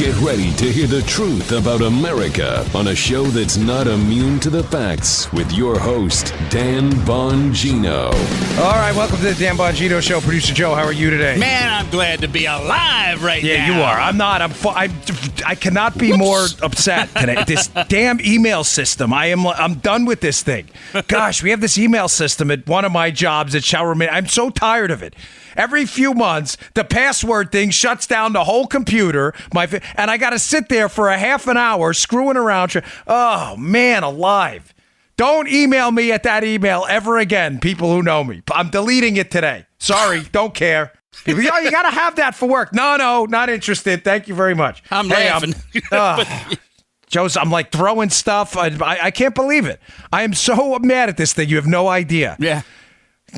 Get ready to hear the truth about America on a show that's not immune to the facts with your host, Dan Bongino. All right, welcome to the Dan Bongino Show. Producer Joe, how are you today? Man, I'm glad to be alive right now. Yeah, you are. I'm not. I cannot be more upset today. This damn email system. I'm done with this thing. Gosh, we have this email system at one of my jobs at Shall Remain. I'm so tired of it. Every few months, the password thing shuts down the whole computer, and I got to sit there for a half an hour screwing around. Oh, man, alive. Don't email me at that email ever again, people who know me. I'm deleting it today. Sorry, don't care. You got to have that for work. No, not interested. Thank you very much. I'm laughing. Joe's, I'm like throwing stuff. I can't believe it. I am so mad at this thing. You have no idea. Yeah.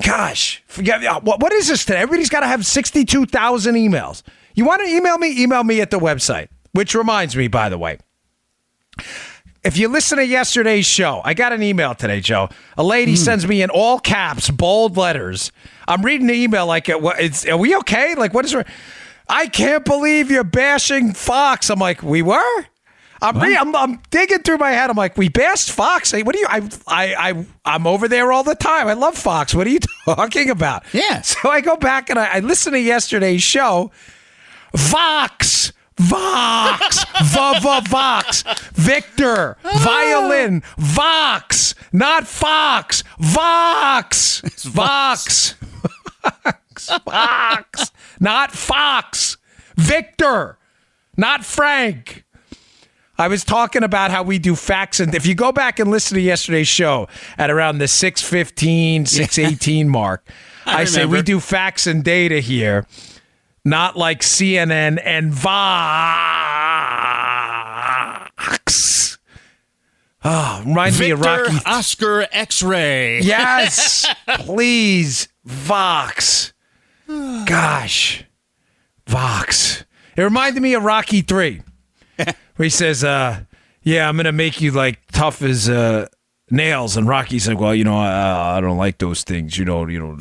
Gosh, what is this today? Everybody's got to have 62,000 emails. You want to email me? Email me at the website. Which reminds me, by the way, if you listen to yesterday's show, I got an email today, Joe. A lady sends me in all caps, bold letters. I'm reading the email like, are we okay? Like, what is wrong? I can't believe you're bashing Fox. I'm like, we were? I'm digging through my head. I'm like, we bashed Fox. What do you? I'm over there all the time. I love Fox. What are you talking about? Yeah. So I go back and I listen to yesterday's show. Vox, Vox, Victor, violin, Vox, not Fox, Vox, not Fox, Victor, not Frank. I was talking about how we do facts, and if you go back and listen to yesterday's show at around the 6:15, 6:18 mark, I say we do facts and data here, not like CNN and Vox. Oh, reminds me of Rocky. Oscar X-ray. Yes, please, Vox. Gosh, Vox. It reminded me of Rocky 3. Where he says, yeah, I'm going to make you like tough as nails. And Rocky's like, well, I don't like those things.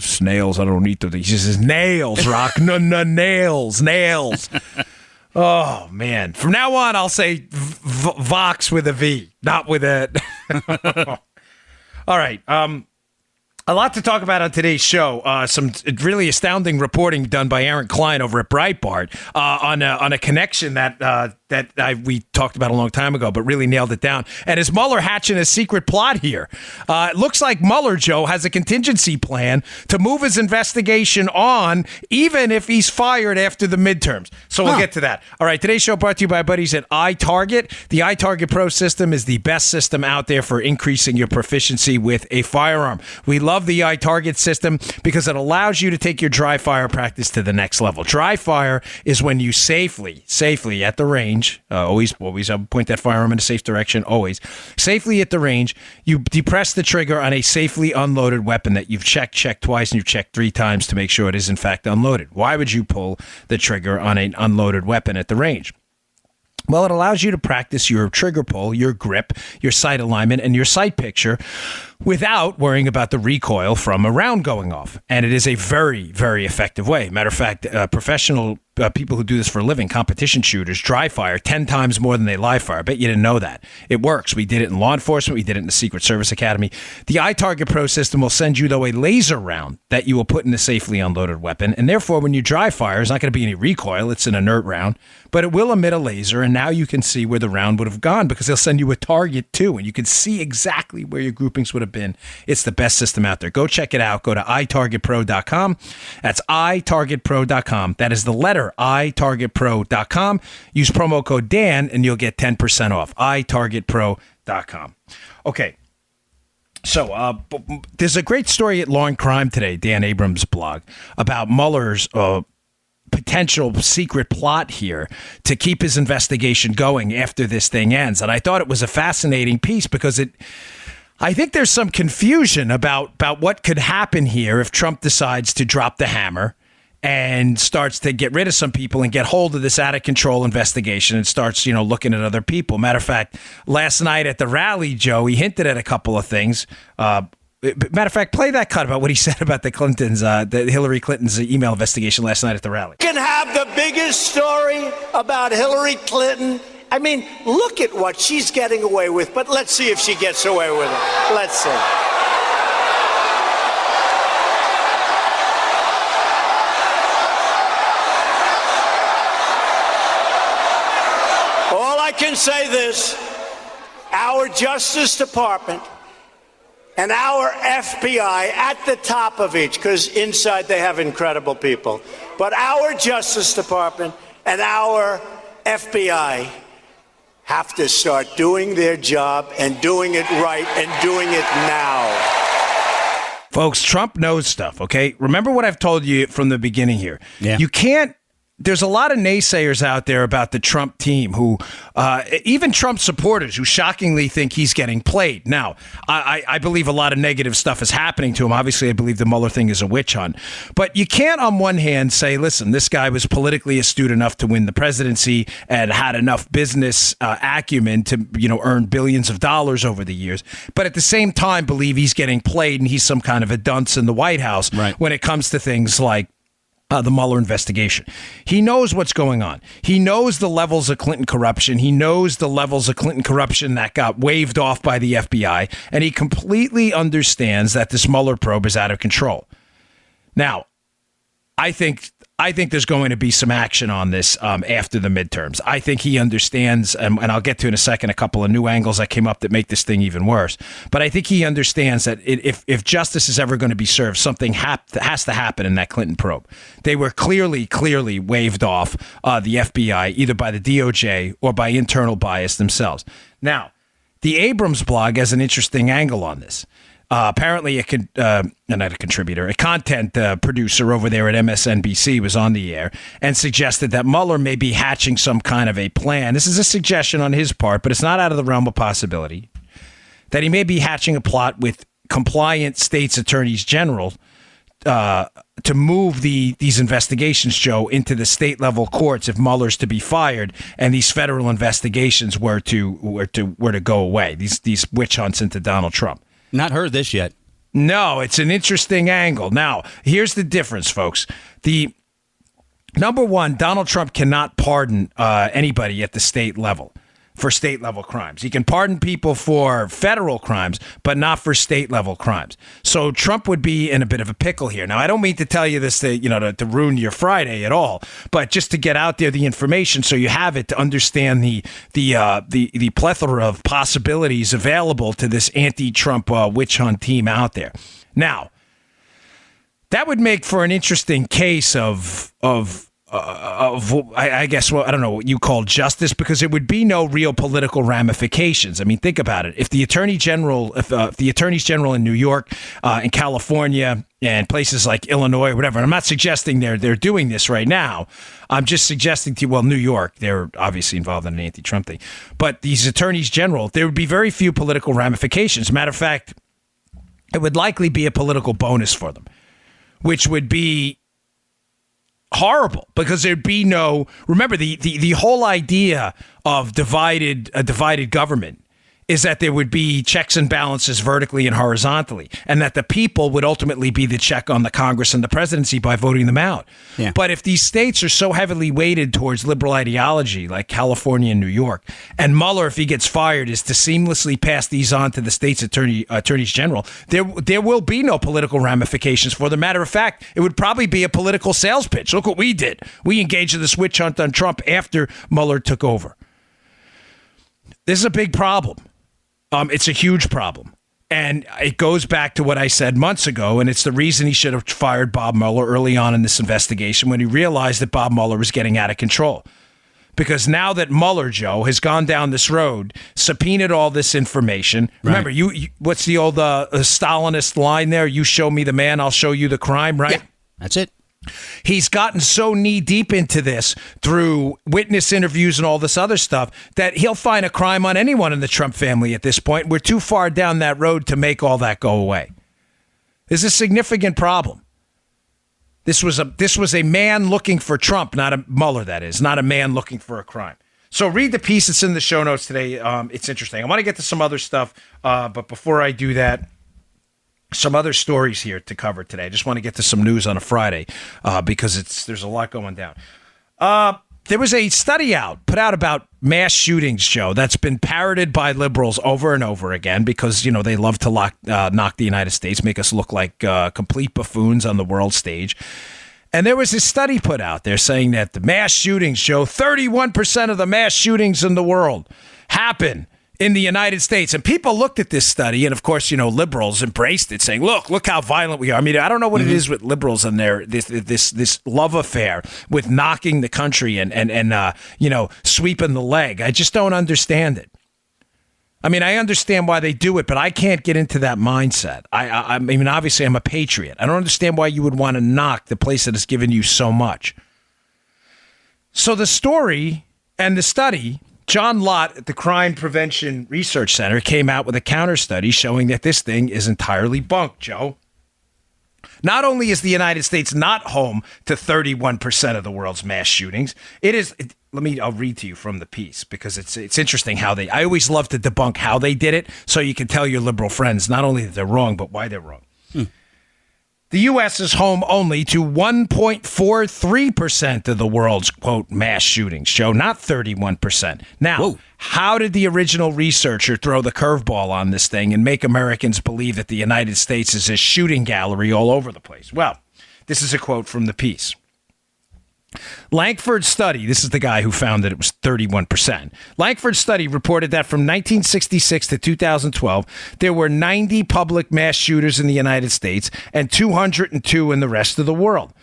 Snails, I don't eat those things. He says, nails, Rock. No, nails. Oh, man. From now on, I'll say Vox with a V, not with a... All right. A lot to talk about on today's show. Some really astounding reporting done by Aaron Klein over at Breitbart on a connection that we talked about a long time ago, but really nailed it down. And is Mueller hatching a secret plot here? It looks like Mueller, Joe, has a contingency plan to move his investigation on, even if he's fired after the midterms. So we'll get to that. All right, today's show brought to you by our buddies at iTarget. The iTarget Pro system is the best system out there for increasing your proficiency with a firearm. We love the iTarget system because it allows you to take your dry fire practice to the next level. Dry fire is when you safely at the range, always point that firearm in a safe direction, always. Safely at the range, you depress the trigger on a safely unloaded weapon that you've checked twice, and you've checked 3 times to make sure it is in fact unloaded. Why would you pull the trigger on an unloaded weapon at the range? Well, it allows you to practice your trigger pull, your grip, your sight alignment, and your sight picture without worrying about the recoil from a round going off. And it is a very, very effective way. Matter of fact, professional people who do this for a living, competition shooters, dry fire 10 times more than they live fire. I bet you didn't know that. It works. We did it in law enforcement. We did it in the Secret Service Academy. The iTarget Pro system will send you, though, a laser round that you will put in a safely unloaded weapon. And therefore, when you dry fire, there's not going to be any recoil. It's an inert round. But it will emit a laser, and now you can see where the round would have gone because they'll send you a target, too, and you can see exactly where your groupings would have been. It's the best system out there. Go check it out. Go to itargetpro.com. That's itargetpro.com. That is the letter itargetpro.com. Use promo code Dan, and you'll get 10% off. itargetpro.com. Okay. So there's a great story at Law and Crime today, Dan Abrams' blog, about Mueller's potential secret plot here to keep his investigation going after this thing ends. And I thought it was a fascinating piece because I think there's some confusion about what could happen here if Trump decides to drop the hammer and starts to get rid of some people and get hold of this out of control investigation and starts, looking at other people. Matter of fact, last night at the rally, Joe, he hinted at a couple of things. Matter of fact, play that cut about what he said about the Hillary Clinton's email investigation last night at the rally. Can have the biggest story about Hillary Clinton. I mean, look at what she's getting away with, but let's see if she gets away with it. Let's see. All I can say this, our Justice Department and our FBI at the top of each, because inside they have incredible people, but our Justice Department and our FBI have to start doing their job and doing it right and doing it now. Folks, Trump knows stuff, okay? Remember what I've told you from the beginning here. Yeah. You can't. There's a lot of naysayers out there about the Trump team who, even Trump supporters who shockingly think he's getting played. Now, I believe a lot of negative stuff is happening to him. Obviously, I believe the Mueller thing is a witch hunt. But you can't on one hand say, listen, this guy was politically astute enough to win the presidency and had enough business acumen to, earn billions of dollars over the years. But at the same time, believe he's getting played and he's some kind of a dunce in the White House when it comes to things like the Mueller investigation. He knows what's going on. He knows the levels of Clinton corruption. He knows the levels of Clinton corruption that got waved off by the FBI, and he completely understands that this Mueller probe is out of control. Now, I think there's going to be some action on this after the midterms. I think he understands, and I'll get to in a second a couple of new angles that came up that make this thing even worse. But I think he understands that if justice is ever going to be served, something has to happen in that Clinton probe. They were clearly waved off the FBI, either by the DOJ or by internal bias themselves. Now, the Abrams blog has an interesting angle on this. Apparently, not a contributor, a content producer over there at MSNBC was on the air and suggested that Mueller may be hatching some kind of a plan. This is a suggestion on his part, but it's not out of the realm of possibility that he may be hatching a plot with compliant states' attorneys general to move these investigations, Joe, into the state level courts if Mueller's to be fired and these federal investigations were to go away. These witch hunts into Donald Trump. Not heard this yet. No, it's an interesting angle. Now, here's the difference, folks. Number one, Donald Trump cannot pardon anybody at the state level for state level crimes. He can pardon people for federal crimes, but not for state level crimes. So Trump would be in a bit of a pickle here. Now, I don't mean to tell you this to ruin your Friday at all, but just to get out there the information so you have it to understand the plethora of possibilities available to this anti-Trump witch hunt team out there. Now, that would make for an interesting case of I guess, I don't know what you call justice, because it would be no real political ramifications. I mean, think about it. If the attorney general, if the attorneys general in New York, in California, and places like Illinois or whatever, and I'm not suggesting they're doing this right now. I'm just suggesting to you, well, New York, they're obviously involved in an anti-Trump thing. But these attorneys general, there would be very few political ramifications. Matter of fact, it would likely be a political bonus for them, which would be horrible, because there'd be no, remember the whole idea of a divided government is that there would be checks and balances vertically and horizontally, and that the people would ultimately be the check on the Congress and the presidency by voting them out. Yeah. But if these states are so heavily weighted towards liberal ideology, like California and New York, and Mueller, if he gets fired, is to seamlessly pass these on to the state's attorneys general, there will be no political ramifications for them. Matter of fact, it would probably be a political sales pitch. Look what we did. We engaged in this witch hunt on Trump after Mueller took over. This is a big problem. It's a huge problem. And it goes back to what I said months ago, and it's the reason he should have fired Bob Mueller early on in this investigation, when he realized that Bob Mueller was getting out of control. Because now that Mueller, Joe, has gone down this road, subpoenaed all this information. Right. Remember, you what's the old Stalinist line there? You show me the man, I'll show you the crime, right? Yeah, that's it. He's gotten so knee deep into this through witness interviews and all this other stuff that he'll find a crime on anyone in the Trump family at this point. We're too far down that road to make all that go away. This is a significant problem. This was a man looking for Trump, not a Mueller, that is, not a man looking for a crime. So read the piece that's in the show notes today. It's interesting. I want to get to some other stuff, but before I do that, some other stories here to cover today. I just want to get to some news on a Friday because there's a lot going down. There was a study put out about mass shootings, Joe, that's been parroted by liberals over and over again because, they love to knock the United States, make us look like complete buffoons on the world stage. And there was a study put out there saying that the mass shootings, Joe, 31% of the mass shootings in the world happen in the United States. And people looked at this study, and of course, liberals embraced it, saying, look how violent we are. I mean, I don't know what it is with liberals and their this love affair with knocking the country and sweeping the leg. I just don't understand it. I mean, I understand why they do it, but I can't get into that mindset. I mean, obviously, I'm a patriot. I don't understand why you would want to knock the place that has given you so much. So the story and the study, John Lott at the Crime Prevention Research Center came out with a counter study showing that this thing is entirely bunk, Joe. Not only is the United States not home to 31% of the world's mass shootings, I'll read to you from the piece because it's interesting how I always love to debunk how they did it so you can tell your liberal friends not only that they're wrong, but why they're wrong. The U.S. is home only to 1.43% of the world's, quote, mass shootings, Joe, not 31%. Now, How did the original researcher throw the curveball on this thing and make Americans believe that the United States is a shooting gallery all over the place? Well, this is a quote from the piece. Langford's study, this is the guy who found that it was 31%. Langford's study reported that from 1966 to 2012, there were 90 public mass shooters in the United States and 202 in the rest of the world.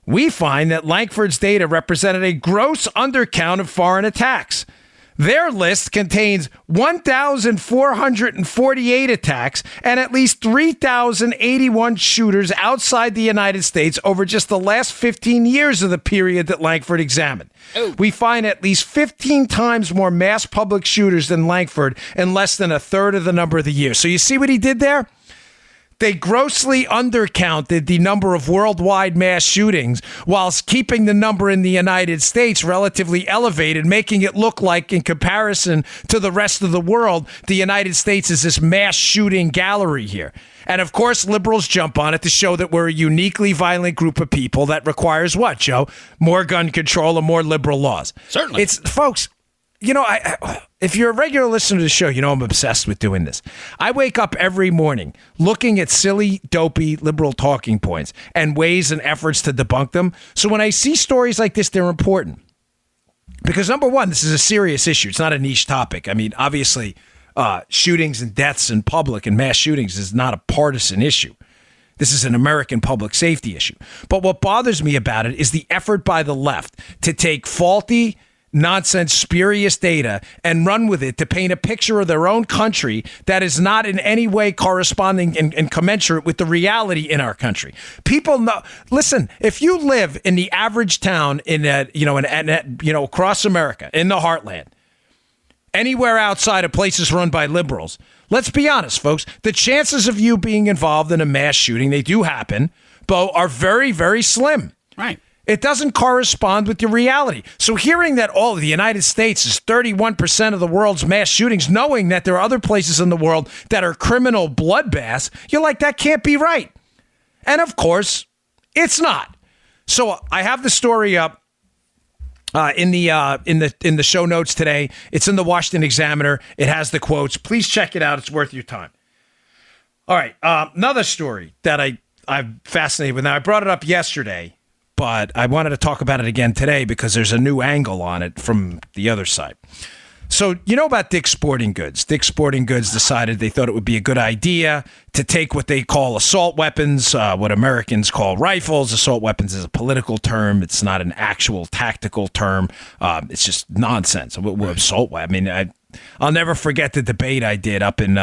We find that Langford's data represented a gross undercount of foreign attacks. Their list contains 1,448 attacks and at least 3,081 shooters outside the United States over just the last 15 years of the period that Langford examined. We find at least 15 times more mass public shooters than Langford in less than a third of the number of the year. So you see what he did there? They grossly undercounted the number of worldwide mass shootings whilst keeping the number in the United States relatively elevated, making it look like, in comparison to the rest of the world, the United States is this mass shooting gallery here. And of course, liberals jump on it to show that we're a uniquely violent group of people that requires what, Joe? More gun control and more liberal laws. Certainly. Folks, if you're a regular listener to the show, I'm obsessed with doing this. I wake up every morning looking at silly, dopey, liberal talking points and ways and efforts to debunk them. So when I see stories like this, they're important. Because number one, this is a serious issue. It's not a niche topic. I mean, obviously, shootings and deaths in public and mass shootings is not a partisan issue. This is an American public safety issue. But what bothers me about it is the effort by the left to take faulty, nonsense, spurious data and run with it to paint a picture of their own country that is not in any way corresponding and commensurate with the reality in our country. People know. Listen, if you live in the average town across America, in the heartland, anywhere outside of places run by liberals, let's be honest, folks, the chances of you being involved in a mass shooting, they do happen, but are very, very slim. Right. It doesn't correspond with your reality. So hearing that all of the United States is 31% of the world's mass shootings, knowing that there are other places in the world that are criminal bloodbaths, you're like, that can't be right. And of course, it's not. So I have the story up in the show notes today. It's in the Washington Examiner. It has the quotes. Please check it out. It's worth your time. All right. Another story that I'm fascinated with. Now, I brought it up yesterday, but I wanted to talk about it again today because there's a new angle on it from the other side. So you know about Dick's Sporting Goods. Dick's Sporting Goods decided they thought it would be a good idea to take what they call assault weapons, what Americans call rifles. Assault weapons is a political term. It's not an actual tactical term. It's just nonsense. Assault. I mean, I'll never forget the debate I did up in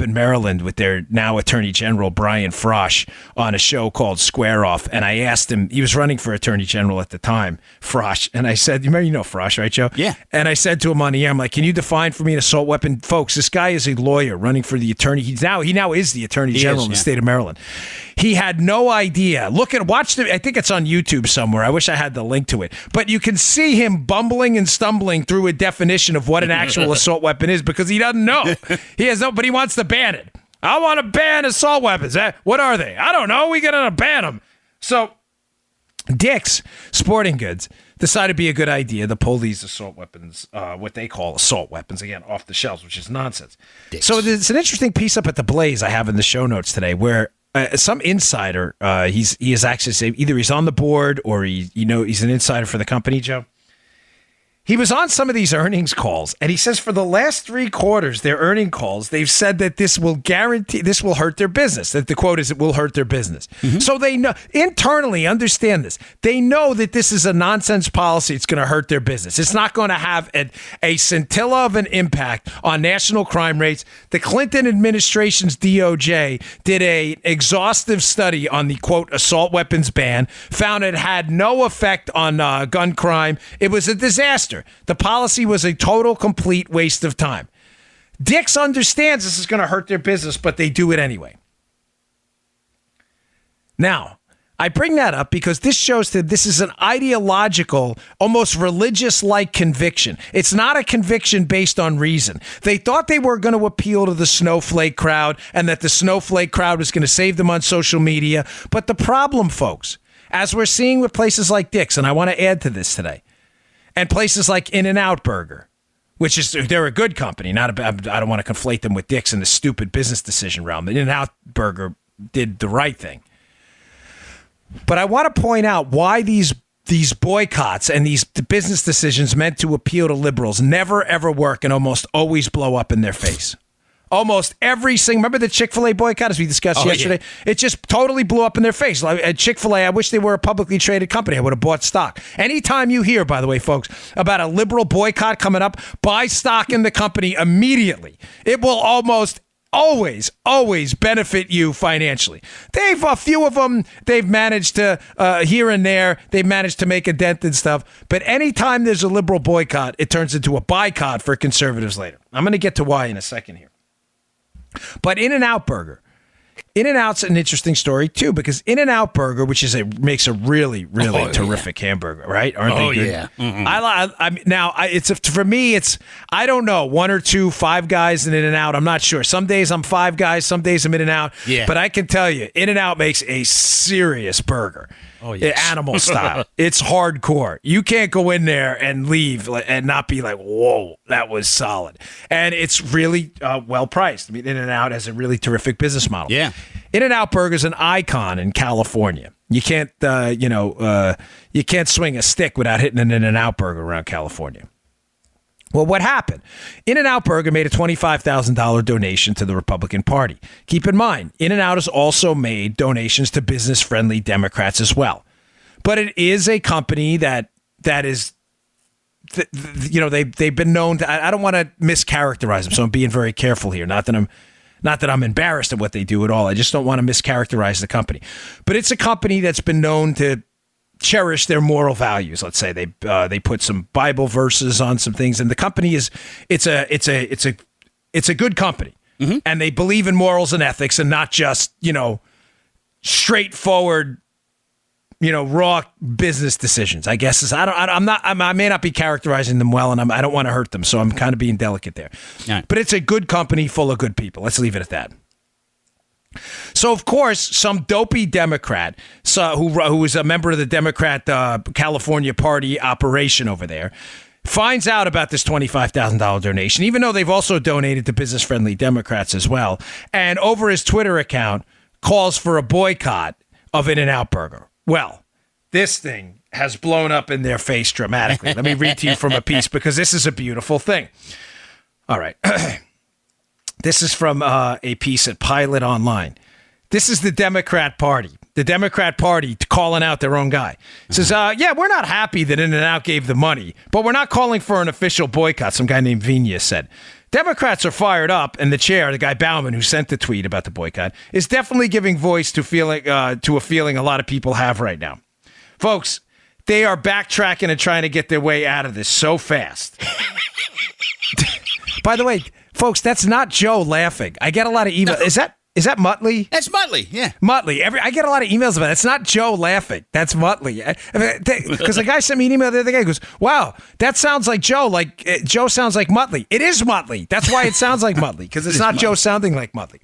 Maryland with their now Attorney General Brian Frosh on a show called Square Off, and I asked him. He was running for Attorney General at the time, Frosh, and I said, "You know Frosh, right, Joe?" Yeah. And I said to him on the air, "I'm like, can you define for me an assault weapon, folks? This guy is a lawyer running for the attorney. He now is the Attorney General in the state of Maryland. He had no idea. Watch the. I think it's on YouTube somewhere. I wish I had the link to it, but you can see him bumbling and stumbling through a definition of what an actual assault weapon is because he doesn't know. He has no, but he wants to ban it. I want to ban assault weapons. What are they? I don't know. We got to ban them. So Dick's Sporting Goods decided to be a good idea to pull these assault weapons, what they call assault weapons, again, off the shelves, which is nonsense. Dick's. So there's an interesting piece up at the Blaze I have in the show notes today where some insider, he is actually, either he's on the board or he's an insider for the company, Joe. He was on some of these earnings calls, and he says for the last 3 quarters, their earning calls, they've said that this will hurt their business. That the quote is, it will hurt their business. Mm-hmm. So they know, internally, understand this. They know that this is a nonsense policy. It's going to hurt their business. It's not going to have a scintilla of an impact on national crime rates. The Clinton administration's DOJ did a exhaustive study on the, quote, assault weapons ban, found it had no effect on gun crime. It was a disaster. The policy was a total, complete waste of time. Dick's understands this is going to hurt their business, but they do it anyway. Now, I bring that up because this shows that this is an ideological, almost religious-like conviction. It's not a conviction based on reason. They thought they were going to appeal to the snowflake crowd and that the snowflake crowd was going to save them on social media. But the problem, folks, as we're seeing with places like Dick's, and I want to add to this today, and places like In-N-Out Burger, which is, they're a good company. I don't want to conflate them with Dick's in the stupid business decision realm. In-N-Out Burger did the right thing. But I want to point out why these boycotts and these business decisions meant to appeal to liberals never, ever work and almost always blow up in their face. Almost every single, remember the Chick-fil-A boycott as we discussed yesterday? Yeah. It just totally blew up in their face. Like at Chick-fil-A, I wish they were a publicly traded company. I would have bought stock. Anytime you hear, by the way, folks, about a liberal boycott coming up, buy stock in the company immediately. It will almost always benefit you financially. A few of them, they've managed to, here and there, they've managed to make a dent and stuff. But anytime there's a liberal boycott, it turns into a boycott for conservatives later. I'm going to get to why in a second here. But In-N-Out Burger. In-N-Out's an interesting story, too, because In-N-Out Burger, which makes a really, really terrific hamburger, right? Aren't they good? Yeah. Mm-hmm. For me, I don't know, 1 or 2 Five Guys in In-N-Out. I'm not sure. Some days I'm Five Guys, some days I'm In-N-Out. Yeah. But I can tell you, In-N-Out makes a serious burger. Oh, yes. Animal style. It's hardcore. You can't go in there and leave and not be like, whoa, that was solid. And it's really well priced. I mean, In-N-Out has a really terrific business model. Yeah. In-N-Out Burger is an icon in California. You can't, you can't swing a stick without hitting an In-N-Out Burger around California. Well, what happened? In-N-Out Burger made a $25,000 donation to the Republican Party. Keep in mind, In-N-Out has also made donations to business-friendly Democrats as well. But it is a company that is, they've been known to. I don't want to mischaracterize them, so I'm being very careful here. Not that I'm embarrassed at what they do at all. I just don't want to mischaracterize the company. But it's a company that's been known to cherish their moral values. Let's say they put some Bible verses on some things, and the company it's a good company, mm-hmm. and they believe in morals and ethics, and not just straightforward, raw business decisions. I guess I may not be characterizing them well, and I don't want to hurt them, so I'm kind of being delicate there. Right. But it's a good company full of good people. Let's leave it at that. So, of course, some dopey Democrat who is a member of the Democrat California Party operation over there finds out about this $25,000 donation, even though they've also donated to business-friendly Democrats as well, and over his Twitter account calls for a boycott of In-N-Out Burger. Well, this thing has blown up in their face dramatically. Let me read to you from a piece because this is a beautiful thing. All right. This is from a piece at Pilot Online. This is the Democrat Party. The Democrat Party calling out their own guy. Says, we're not happy that In-N-Out gave the money, but we're not calling for an official boycott, some guy named Vigna said. Democrats are fired up, and the chair, the guy Bauman, who sent the tweet about the boycott, is definitely giving voice to a feeling a lot of people have right now. Folks, they are backtracking and trying to get their way out of this so fast. By the way, folks, that's not Joe laughing. I get a lot of emails. No. Is that Muttley? That's Muttley, yeah. Muttley. I get a lot of emails about it. It's not Joe laughing. That's Muttley. Because the guy sent me an email the other day. He goes, wow, that sounds like Joe. Like Joe sounds like Muttley. It is Muttley. That's why it sounds like Muttley, because it's not Joe sounding like Muttley.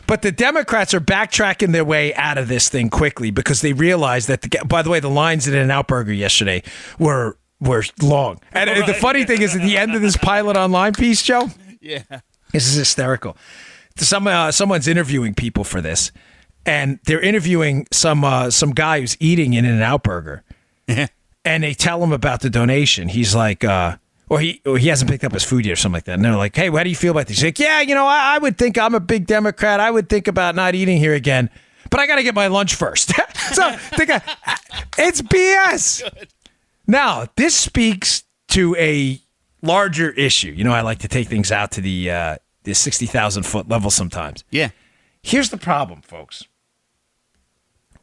But the Democrats are backtracking their way out of this thing quickly because they realize that, by the way, the lines at In-N-Out Burger yesterday were long. And the funny thing is, at the end of this Pilot Online piece, Joe, this is hysterical. Someone's interviewing people for this, and they're interviewing some guy who's eating an In-N-Out Burger, and they tell him about the donation. He's like, or he hasn't picked up his food yet or something like that. And they're like, hey, how do you feel about this? He's like, yeah, I would think I'm a big Democrat. I would think about not eating here again, but I got to get my lunch first. So it's BS. Good. Now, this speaks to a larger issue. I like to take things out to the 60,000-foot level sometimes. Yeah. Here's the problem, folks.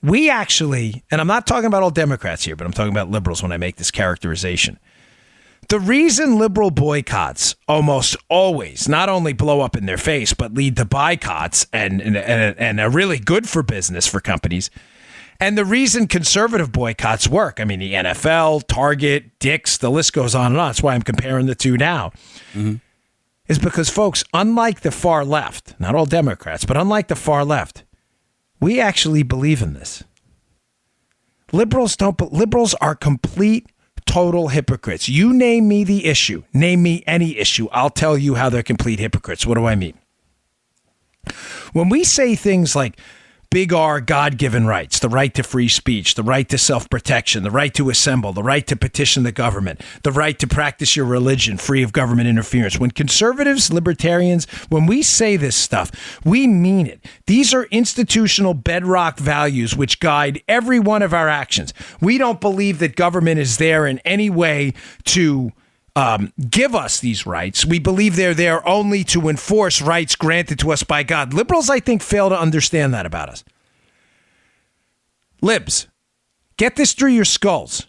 We actually, and I'm not talking about all Democrats here, but I'm talking about liberals when I make this characterization. The reason liberal boycotts almost always not only blow up in their face, but lead to boycotts and are really good for business for companies, and the reason conservative boycotts work, I mean, the NFL, Target, Dick's, the list goes on and on. That's why I'm comparing the two now, is because, folks, unlike the far left, not all Democrats, but unlike the far left, we actually believe in this. Liberals don't, but liberals are complete total hypocrites. You name me the issue. Name me any issue. I'll tell you how they're complete hypocrites. What do I mean? When we say things like big R God-given rights, the right to free speech, the right to self-protection, the right to assemble, the right to petition the government, the right to practice your religion free of government interference. When conservatives, libertarians, when we say this stuff, we mean it. These are institutional bedrock values which guide every one of our actions. We don't believe that government is there in any way to give us these rights. We believe they're there only to enforce rights granted to us by God. Liberals, I think, fail to understand that about us. Libs, get this through your skulls.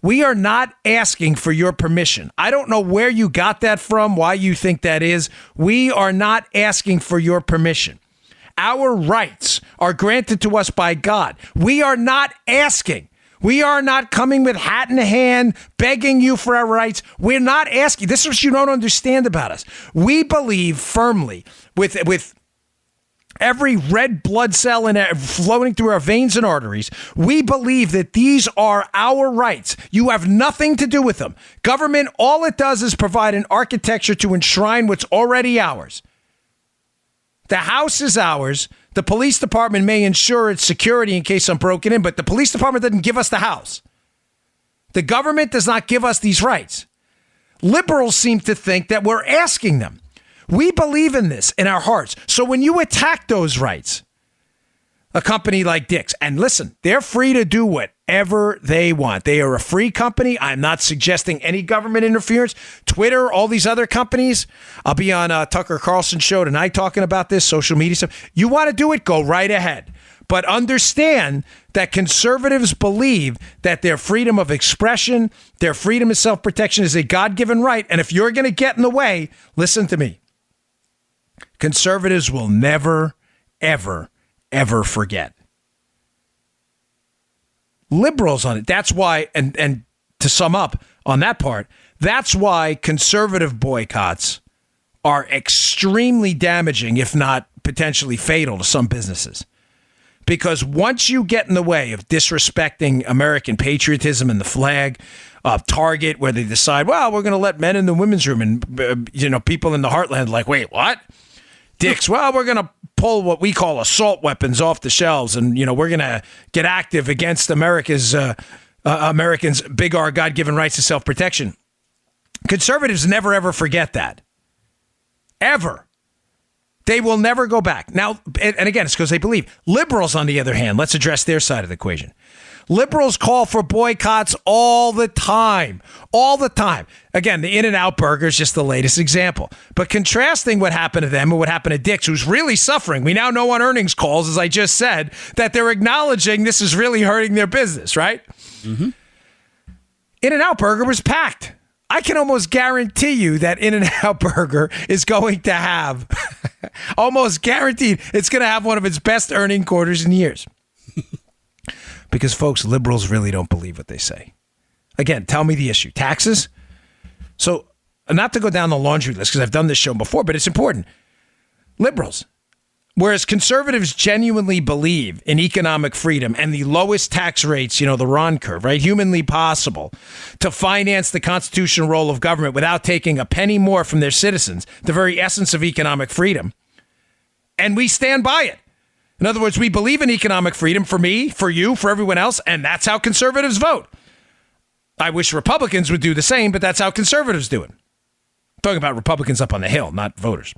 We are not asking for your permission. I don't know where you got that from, why you think that is. We are not asking for your permission. Our rights are granted to us by God. We are not asking. We are not coming with hat in hand, begging you for our rights. We're not asking. This is what you don't understand about us. We believe firmly with every red blood cell flowing through our veins and arteries. We believe that these are our rights. You have nothing to do with them. Government, all it does is provide an architecture to enshrine what's already ours. The house is ours. The police department may ensure its security in case I'm broken in, but the police department doesn't give us the house. The government does not give us these rights. Liberals seem to think that we're asking them. We believe in this in our hearts. So when you attack those rights, a company like Dick's, and listen, they're free to do whatever they want. They are a free company. I'm not suggesting any government interference. Twitter, all these other companies. I'll be on Tucker Carlson's show tonight talking about this, social media stuff. You want to do it? Go right ahead. But understand that conservatives believe that their freedom of expression, their freedom of self-protection is a God-given right. And if you're going to get in the way, listen to me. Conservatives will never, ever forget. Liberals on it. That's why, and to sum up on that part, that's why conservative boycotts are extremely damaging, if not potentially fatal to some businesses. Because once you get in the way of disrespecting American patriotism and the flag, Target, where they decide, well, we're going to let men in the women's room, and people in the heartland like, wait, what? Dick's, well, we're going to pull what we call assault weapons off the shelves, and we're going to get active against Americans' big R God-given rights to self-protection. Conservatives never ever forget that, ever. They will never go back. Now, and again, it's because they believe. Liberals, on the other hand, let's address their side of the equation. Liberals call for boycotts all the time. All the time. Again, the In-N-Out Burger is just the latest example. But contrasting what happened to them and what happened to Dick's, who's really suffering. We now know on earnings calls, as I just said, that they're acknowledging this is really hurting their business, right? Mm-hmm. In-N-Out Burger was packed. I can almost guarantee you that In-N-Out Burger is going to have, almost guaranteed, it's going to have one of its best earning quarters in years. Because, folks, liberals really don't believe what they say. Again, tell me the issue. Taxes? So, not to go down the laundry list, because I've done this show before, but it's important. Liberals, Whereas conservatives genuinely believe in economic freedom and the lowest tax rates, the Ron curve, right? Humanly possible to finance the constitutional role of government without taking a penny more from their citizens, the very essence of economic freedom. And we stand by it. In other words, we believe in economic freedom for me, for you, for everyone else, and that's how conservatives vote. I wish Republicans would do the same, but that's how conservatives do it. I'm talking about Republicans up on the Hill, not voters.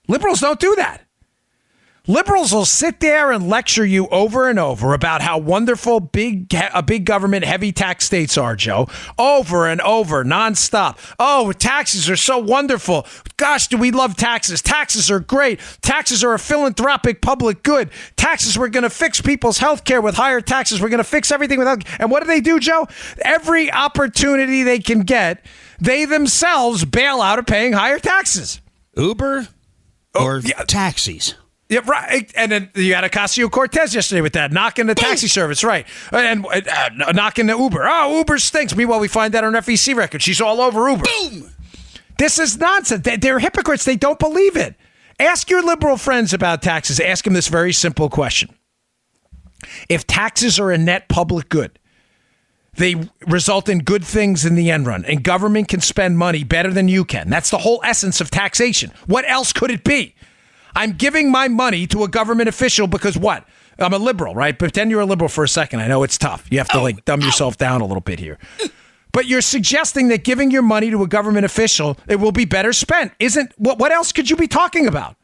Liberals don't do that. Liberals will sit there and lecture you over and over about how wonderful big government, heavy tax states are, Joe. Over and over, nonstop. Oh, taxes are so wonderful. Gosh, do we love taxes? Taxes are great. Taxes are a philanthropic public good. Taxes, we're going to fix people's health care with higher taxes. We're going to fix everything with health. And what do, Joe? Every opportunity they can get, they themselves bail out of paying higher taxes. Uber or taxis. Yeah, right. And then you had Ocasio-Cortez yesterday with that, knocking the taxi service, right? And knocking the Uber. Oh, Uber stinks. Meanwhile, we find that on FEC record. She's all over Uber. Boom! This is nonsense. They're hypocrites. They don't believe it. Ask your liberal friends about taxes. Ask them this very simple question. If taxes are a net public good, they result in good things in the end run, and government can spend money better than you can. That's the whole essence of taxation. What else could it be? I'm giving my money to a government official because what? I'm a liberal, right? Pretend you're a liberal for a second. I know it's tough. You have to dumb yourself down a little bit here. But you're suggesting that giving your money to a government official, it will be better spent. What else could you be talking about?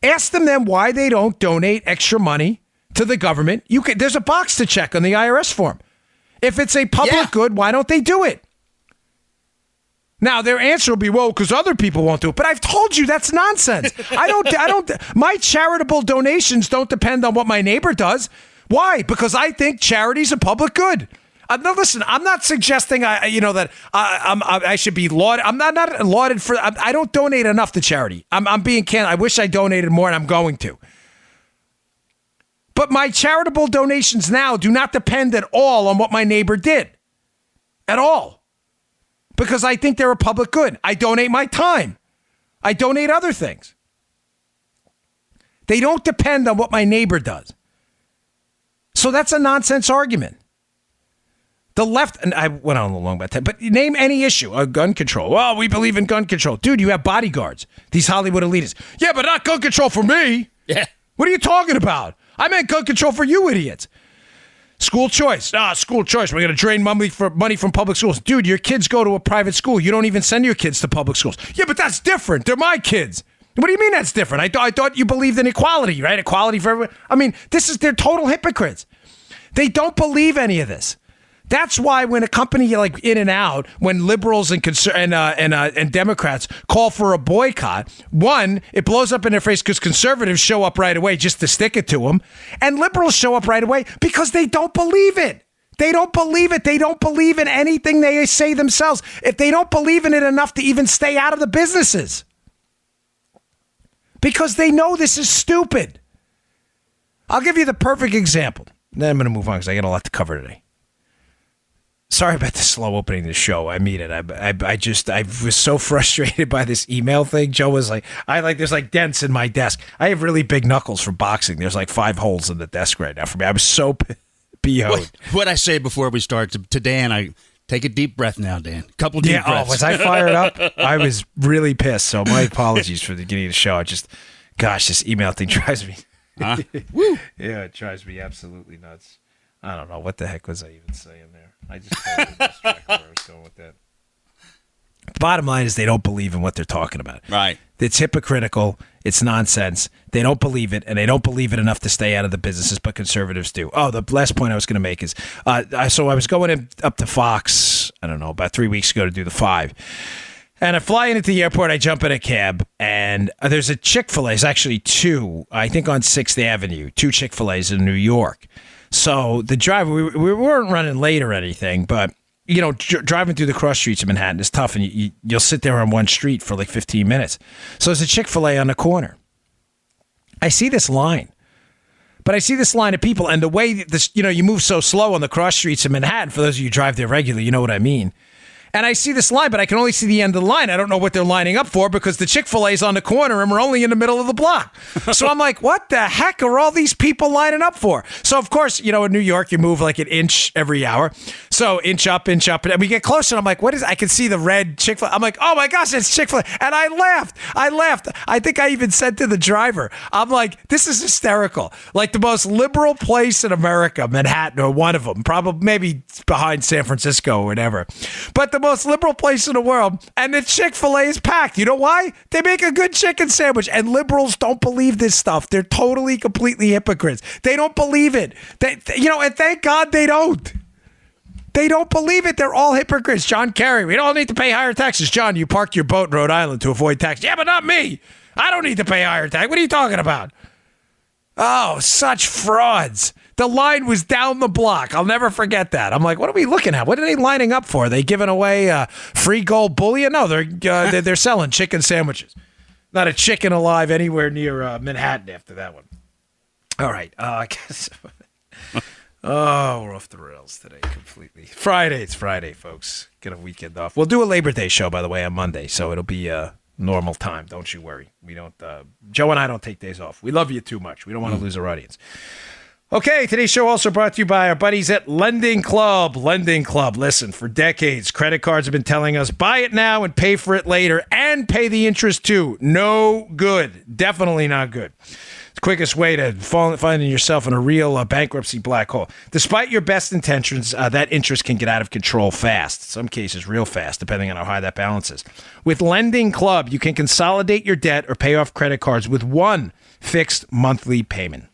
Ask them then why they don't donate extra money to the government. There's a box to check on the IRS form. If it's a public good, why don't they do it? Now, their answer will be, well, because other people won't do it. But I've told you that's nonsense. My charitable donations don't depend on what my neighbor does. Why? Because I think charity's a public good. Now, listen, I'm not suggesting that I should be lauded. I'm not lauded for. I don't donate enough to charity. I'm being candid. I wish I donated more, and I'm going to. But my charitable donations now do not depend at all on what my neighbor did. At all. Because I think they're a public good. I donate my time. I donate other things. They don't depend on what my neighbor does. So that's a nonsense argument. The left, and I went on a long about that, but name any issue. Gun control. Well, we believe in gun control. Dude, you have bodyguards. These Hollywood elitists. Yeah, but not gun control for me. Yeah. What are you talking about? I meant gun control for you idiots. School choice. School choice. We're going to drain money from public schools. Dude, your kids go to a private school. You don't even send your kids to public schools. Yeah, but that's different. They're my kids. What do you mean that's different? I thought you believed in equality, right? Equality for everyone. I mean, they're total hypocrites. They don't believe any of this. That's why when a company like In-N-Out, when liberals and Democrats call for a boycott, one, it blows up in their face because conservatives show up right away just to stick it to them, and liberals show up right away because they don't believe it. They don't believe it. They don't believe in anything they say themselves. If they don't believe in it enough to even stay out of the businesses, because they know this is stupid. I'll give you the perfect example. Then I'm going to move on because I got a lot to cover today. Sorry about the slow opening of the show. I mean it. I was so frustrated by this email thing. Joe was like, there's like dents in my desk. I have really big knuckles for boxing. There's like 5 holes in the desk right now for me. I was so PO'd. What I say before we start to Dan, I take a deep breath now, Dan. Couple deep breaths. Was I fired up? I was really pissed. So my apologies for the beginning of the show. This email thing drives me. Huh? Woo. Yeah, it drives me absolutely nuts. I don't know. What the heck was I even saying there? I just totally lost track of where I was going with that. The bottom line is they don't believe in what they're talking about. Right. It's hypocritical. It's nonsense. They don't believe it, and they don't believe it enough to stay out of the businesses, but conservatives do. Oh, the last point I was going to make is, so I was going up to Fox, I don't know, about 3 weeks ago to do the 5. And I fly into the airport, I jump in a cab, and there's a Chick-fil-A. It's actually 2, I think on 6th Avenue, 2 Chick-fil-A's in New York. So the driver, we weren't running late or anything, but, driving through the cross streets of Manhattan is tough, and you'll sit there on one street for like 15 minutes. So there's a Chick-fil-A on the corner. I see this line, but I see this line of people, and the way this, you move so slow on the cross streets of Manhattan, for those of you who drive there regularly, you know what I mean. And I see this line, but I can only see the end of the line. I don't know what they're lining up for because the Chick-fil-A's on the corner and we're only in the middle of the block. So I'm like, what the heck are all these people lining up for? So, of course, in New York, you move like an inch every hour. So inch up. And we get closer and I'm like, what is it? I can see the red Chick-fil-A. I'm like, oh my gosh, it's Chick-fil-A. And I laughed. I think I even said to the driver, I'm like, this is hysterical. Like the most liberal place in America, Manhattan, or one of them, probably maybe behind San Francisco or whatever. But the most liberal place in the world, and the Chick-fil-A is packed. You know why? They make a good chicken sandwich, and liberals don't believe this stuff. They're totally, completely hypocrites. They don't believe it. And thank God they don't. They don't believe it. They're all hypocrites. John Kerry, we don't need to pay higher taxes. John, you parked your boat in Rhode Island to avoid tax. Yeah, but not me. I don't need to pay higher tax. What are you talking about? Oh, such frauds. The line was down the block. I'll never forget that. I'm like, what are we looking at? What are they lining up for? Are they giving away free gold bullion? No, they're selling chicken sandwiches. Not a chicken alive anywhere near Manhattan after that one. All right. I guess. Oh, we're off the rails today completely. It's Friday, folks. Get a weekend off. We'll do a Labor Day show, by the way, on Monday, so it'll be normal time. Don't you worry. We don't. Joe and I don't take days off. We love you too much. We don't want to lose our audience. Okay, today's show also brought to you by our buddies at Lending Club. Lending Club. Listen, for decades, credit cards have been telling us buy it now and pay for it later and pay the interest too. No good. Definitely not good. It's the quickest way to finding yourself in a real bankruptcy black hole. Despite your best intentions, that interest can get out of control fast. In some cases, real fast, depending on how high that balance is. With Lending Club, you can consolidate your debt or pay off credit cards with one fixed monthly payment.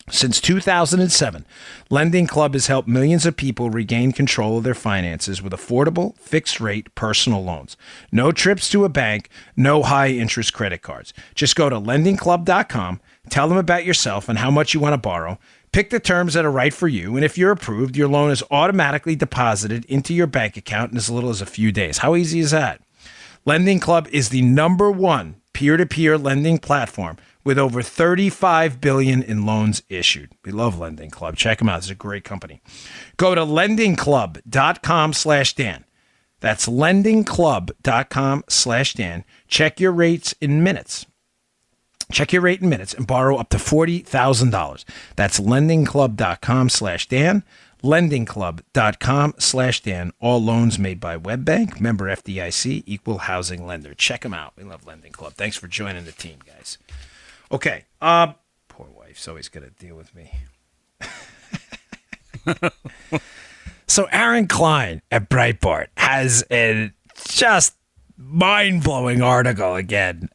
Since 2007, Lending Club has helped millions of people regain control of their finances with affordable, fixed-rate personal loans. No trips to a bank, no high-interest credit cards. Just go to lendingclub.com, tell them about yourself and how much you want to borrow, pick the terms that are right for you, and if you're approved, your loan is automatically deposited into your bank account in as little as a few days. How easy is that? Lending Club is the #1 peer-to-peer lending platform with over $35 billion in loans issued. We love Lending Club. Check them out. It's a great company. Go to lendingclub.com/Dan. That's lendingclub.com/Dan. Check your rates in minutes. Check your rate in minutes and borrow up to $40,000. That's lendingclub.com/Dan. lendingclub.com/Dan. All loans made by WebBank, member FDIC, equal housing lender. Check them out. We love Lending Club. Thanks for joining the team, guys. Okay. Poor wife's always going to deal with me. So Aaron Klein at Breitbart has a just mind-blowing article again,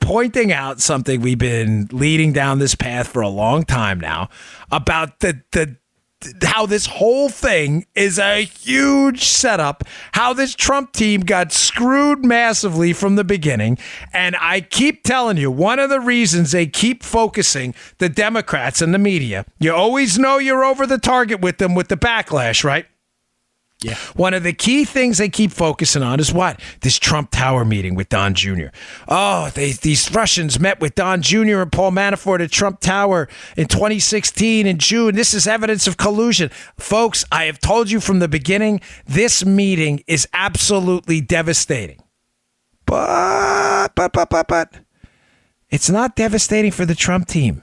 pointing out something we've been leading down this path for a long time now about how this whole thing is a huge setup, how this Trump team got screwed massively from the beginning. And I keep telling you, one of the reasons they keep focusing, the Democrats and the media, you always know you're over the target with them with the backlash, right? Yeah. One of the key things they keep focusing on is what? This Trump Tower meeting with Don Jr. Oh, these Russians met with Don Jr. and Paul Manafort at Trump Tower in 2016 in June. This is evidence of collusion. Folks, I have told you from the beginning, this meeting is absolutely devastating. But it's not devastating for the Trump team.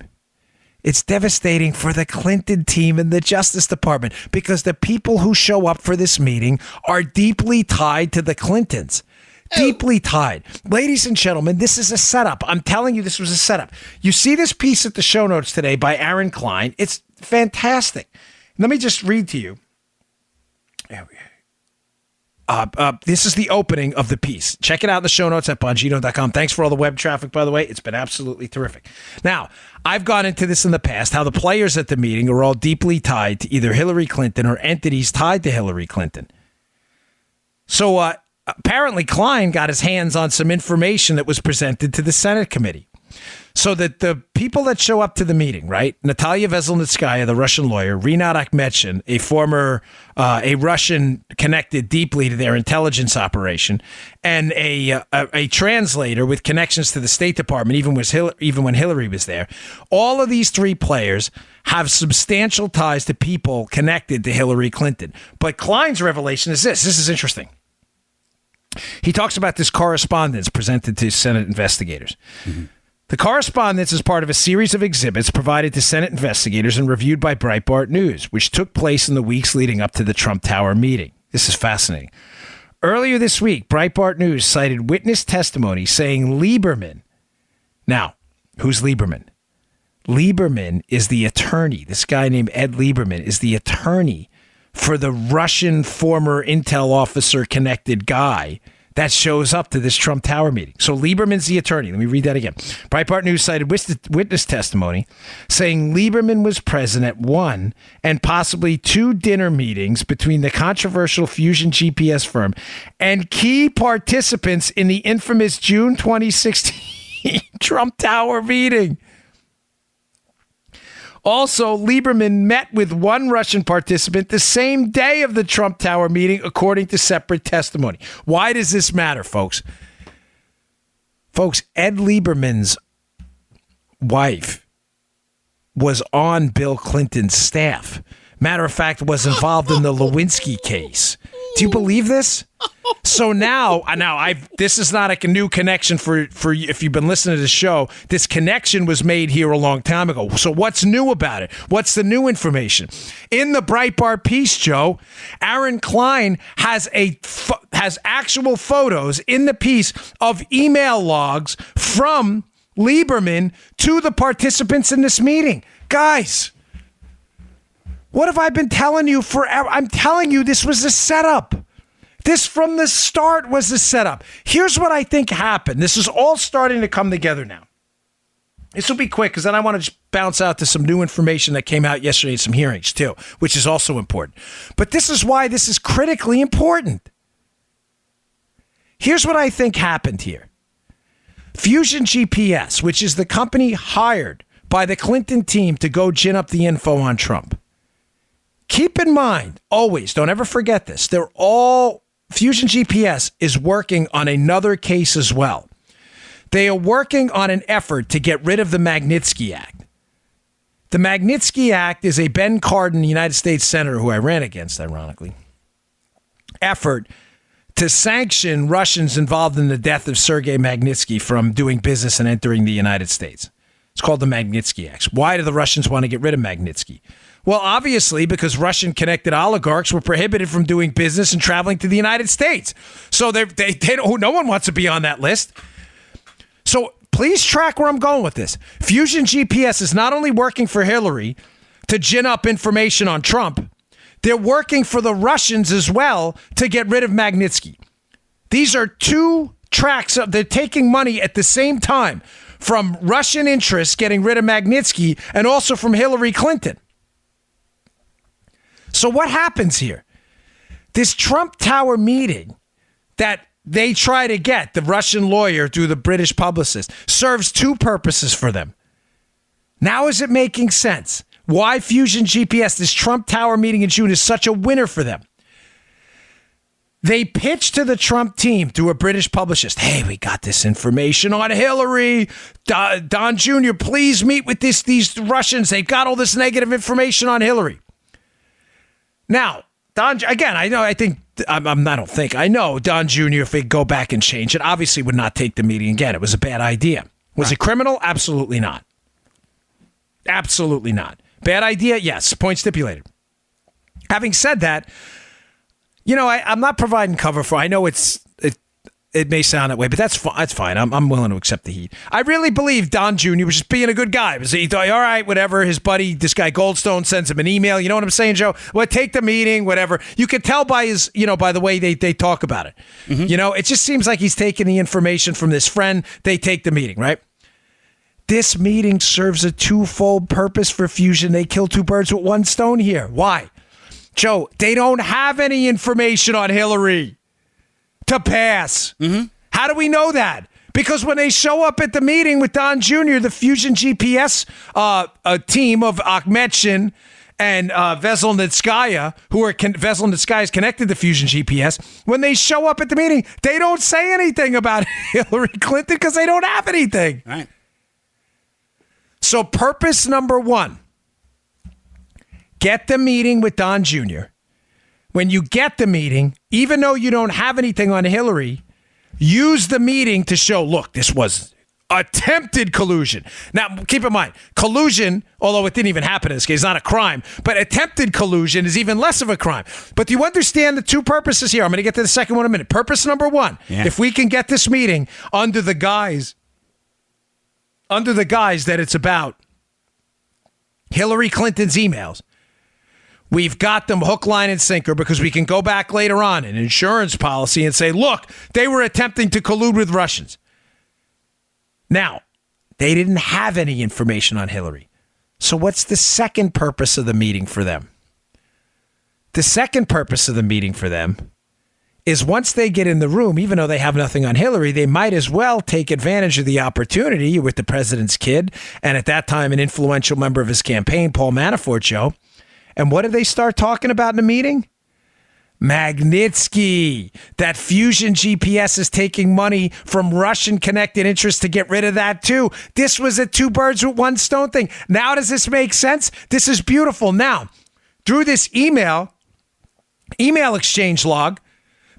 It's devastating for the Clinton team and the Justice Department because the people who show up for this meeting are deeply tied to the Clintons. Deeply tied. Ladies and gentlemen, this is a setup. I'm telling you, this was a setup. You see this piece at the show notes today by Aaron Klein. It's fantastic. Let me just read to you. There we go. This is the opening of the piece. Check it out in the show notes at Bongino.com. Thanks for all the web traffic, by the way. It's been absolutely terrific. Now, I've gone into this in the past, how the players at the meeting are all deeply tied to either Hillary Clinton or entities tied to Hillary Clinton. So apparently Klein got his hands on some information that was presented to the Senate committee. So that the people that show up to the meeting, right? Natalia Veselnitskaya, the Russian lawyer, Rinat Akhmetshin, a former, a Russian connected deeply to their intelligence operation, and a translator with connections to the State Department, even when Hillary was there. All of these three players have substantial ties to people connected to Hillary Clinton. But Klein's revelation is this. This is interesting. He talks about this correspondence presented to Senate investigators. Mm-hmm. The correspondence is part of a series of exhibits provided to Senate investigators and reviewed by Breitbart News, which took place in the weeks leading up to the Trump Tower meeting. This is fascinating. Earlier this week, Breitbart News cited witness testimony saying Lieberman. Now, who's Lieberman? Lieberman is the attorney. This guy named Ed Lieberman is the attorney for the Russian former intel officer connected guy that shows up to this Trump Tower meeting. So Lieberman's the attorney. Let me read that again. Breitbart News cited witness testimony saying Lieberman was present at one and possibly two dinner meetings between the controversial Fusion GPS firm and key participants in the infamous June 2016 Trump Tower meeting. Also, Lieberman met with one Russian participant the same day of the Trump Tower meeting, according to separate testimony. Why does this matter, folks? Folks, Ed Lieberman's wife was on Bill Clinton's staff. Matter of fact, was involved in the Lewinsky case. Do you believe this? So now this is not a new connection for if you've been listening to the show. This connection was made here a long time ago. So what's new about it? What's the new information? In the Breitbart piece, Joe, Aaron Klein has actual photos in the piece of email logs from Lieberman to the participants in this meeting. Guys, what have I been telling you forever? I'm telling you this was a setup. This from the start was the setup. Here's what I think happened. This is all starting to come together now. This will be quick because then I want to just bounce out to some new information that came out yesterday in some hearings too, which is also important. But this is why this is critically important. Here's what I think happened here. Fusion GPS, which is the company hired by the Clinton team to go gin up the info on Trump. Keep in mind, always, don't ever forget this. Fusion GPS is working on another case as well. They are working on an effort to get rid of the Magnitsky Act. The Magnitsky Act is a Ben Cardin, United States Senator, who I ran against, ironically, effort to sanction Russians involved in the death of Sergei Magnitsky from doing business and entering the United States. It's called the Magnitsky Act. Why do the Russians want to get rid of Magnitsky? Well, obviously, because Russian-connected oligarchs were prohibited from doing business and traveling to the United States. So they don't, no one wants to be on that list. So please track where I'm going with this. Fusion GPS is not only working for Hillary to gin up information on Trump, they're working for the Russians as well to get rid of Magnitsky. These are two tracks. They're taking money at the same time from Russian interests getting rid of Magnitsky and also from Hillary Clinton. So what happens here? This Trump Tower meeting that they try to get, the Russian lawyer through the British publicist, serves two purposes for them. Now is it making sense? Why Fusion GPS, this Trump Tower meeting in June, is such a winner for them? They pitched to the Trump team through a British publicist, hey, we got this information on Hillary. Don Jr., please meet with these Russians. They've got all this negative information on Hillary. Now, Don, again, I know Don Jr., if they go back and change it, obviously would not take the meeting again. It was a bad idea. Was it criminal? Absolutely not. Absolutely not. Bad idea? Yes. Point stipulated. Having said that, I'm not providing cover for, I know it may sound that way, but that's fine. I'm willing to accept the heat. I really believe Don Jr. was just being a good guy. He thought, all right, whatever. His buddy, this guy Goldstone, sends him an email. You know what I'm saying, Joe? Well, take the meeting, whatever. You could tell by his, by the way they talk about it. Mm-hmm. It just seems like he's taking the information from this friend. They take the meeting, right? This meeting serves a twofold purpose for Fusion. They kill two birds with one stone here. Why? Joe, they don't have any information on Hillary to pass. Mm-hmm. How do we know that? Because when they show up at the meeting with Don Jr., the Fusion GPS team of Akhmetshin and Veselnitskaya, Veselnitskaya is connected to Fusion GPS, when they show up at the meeting, they don't say anything about Hillary Clinton because they don't have anything. Right. So purpose number one, get the meeting with Don Jr. When you get the meeting, even though you don't have anything on Hillary, use the meeting to show, look, this was attempted collusion. Now, keep in mind, collusion, although it didn't even happen in this case, is not a crime, but attempted collusion is even less of a crime. But do you understand the two purposes here? I'm going to get to the second one in a minute. Purpose number one, if we can get this meeting under the guise that it's about Hillary Clinton's emails, we've got them hook, line, and sinker because we can go back later on in insurance policy and say, look, they were attempting to collude with Russians. Now, they didn't have any information on Hillary. So what's the second purpose of the meeting for them? The second purpose of the meeting for them is once they get in the room, even though they have nothing on Hillary, they might as well take advantage of the opportunity with the president's kid, and at that time, an influential member of his campaign, Paul Manafort, Joe. And what did they start talking about in the meeting? Magnitsky, that Fusion GPS is taking money from Russian connected interests to get rid of that too. This was a two birds with one stone thing. Now does this make sense? This is beautiful. Now, through this email exchange log